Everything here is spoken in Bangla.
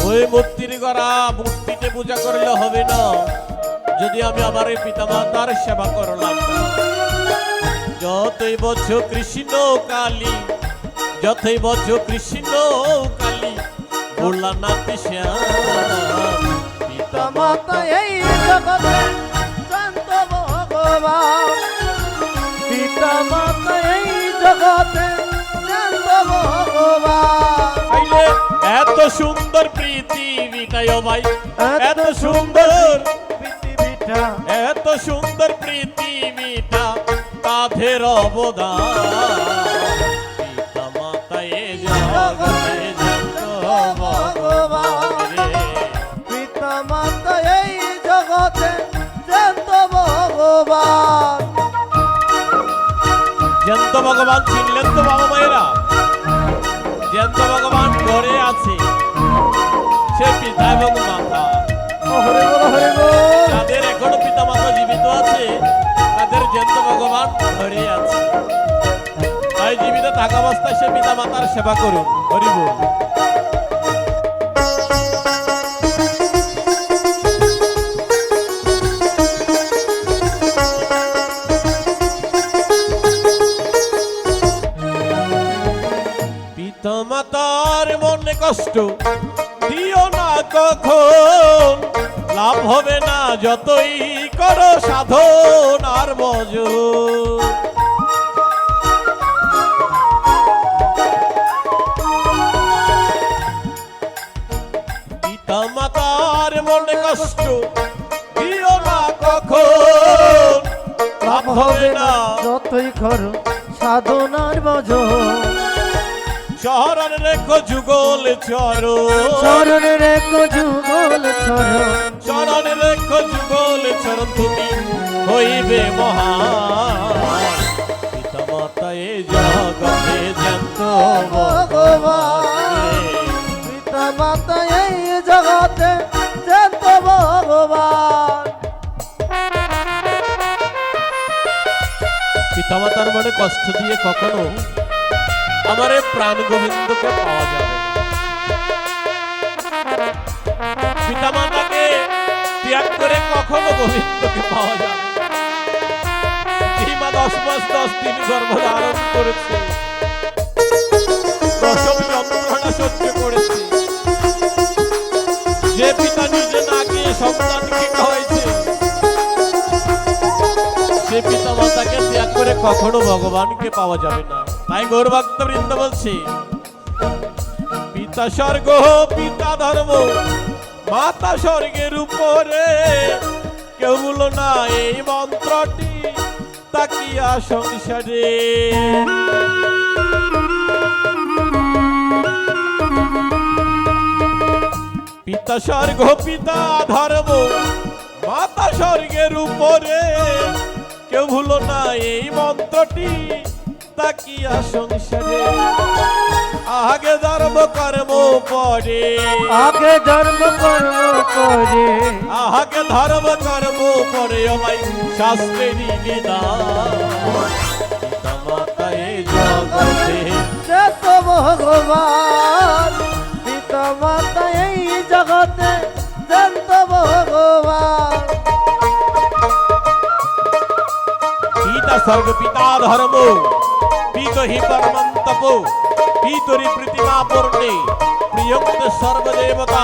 ওই মূর্তির গড়া মূর্তিতে পূজা করলে হবে না যদি আমি আমার এই পিতামাতার সেবা করলাম না। যতই বছর কৃষ্ণ কালী, যতই বছর কৃষ্ণ কালী, ভোলানাথ শ্যাম পিতামাতা এই জগতে শান্ত ভগবান, পিতামাতা এই জগতে শান্ত ভগবান। আইলে এত সুন্দর পৃথিবীটা ও ভাই, এত সুন্দর পৃথিবীটা, এত সুন্দর পৃথিবীটা কাঁধের অবদান। পিতা মাতা এ জগতে যত ভগবান রে, পিতামাতা এই জগতে শান্ত ভগবান। জ্যান্ত ভগবান চিনলেন তো বাবা মায়েরা? জ্যান্ত ভগবান ঘরে আছে, সে পিতা এবং মাতা। হরে বল, হরে বল। যাদের এখনো পিতা মাতা জীবিত আছে তাদের জ্যান্ত ভগবান ঘরে আছে। তাই জীবিত থাকা অবস্থায় সে পিতা মাতার সেবা করুন। হরি বল। পিতা মাতার মনে কষ্ট দিও না কখন, লাভ হবে না যতই করো সাধন আর ভজ। পিতা মাতার মনে কষ্ট দিও না কখন, লাভ হবে না যতই করো সাধনার বজ। চরণ রেখো যুগল চরণ, চরণে রেখো যুগল চরণ, চরণ রেখো যুগল চরণ, তুমি হইবে মহান। পিতা মাতা এ জগতে জ্যান্ত ভগবান। পিতামাতা এই জগতে শান্ত ভগবান। পিতা মাতার মনে কষ্ট দিয়ে কখনো আমার এই প্রাণ গোবিন্দকে পাওয়া যাবে না। পিতা মাতাকে ত্যাগ করে কখনো গোবিন্দকে পাওয়া যাবে না। এই মা 10 মাস 10 দিন গর্ভধারণ করেছে, প্রসব যন্ত্রণা সহ্য করেছে, যে পিতা নিজে না গিয়ে সন্তানকে খাওয়াইছে, সে পিতা মাতাকে ত্যাগ করে কখনো ভগবানকে পাওয়া যাবে না। তাই গৌরভক্ত বৃন্দ বলছি, পিতা স্বর্গ পিতা ধর্ম, মাতা স্বর্গের উপরে, কেউ বলো না এই মন্ত্রটি তাকিয়া সংসারে। পিতা স্বর্গ পিতা ধর্ম, মাতা স্বর্গের উপরে, কেউ ভুলো না এই মন্ত্রটি তাকিয়া সংসারে। আগে ধর্ম কর্ম পরে, আগে জন্ম কর্ম করে, আগে ধর্ম কর্ম পরে, আমাই শাস্ত্রেরই বিধান। পিতা মাতা এ জগতে শান্ত ভগবান। পিতামাতা এই জগতে শান্ত ভগবান। পিতা স্বর্গ পিতা ধর্ম, পিতহি পরমন্তপ, পিতরি প্রতিমা পূর্ণে, প্রিয়ঙ্ক সর্বদেবতা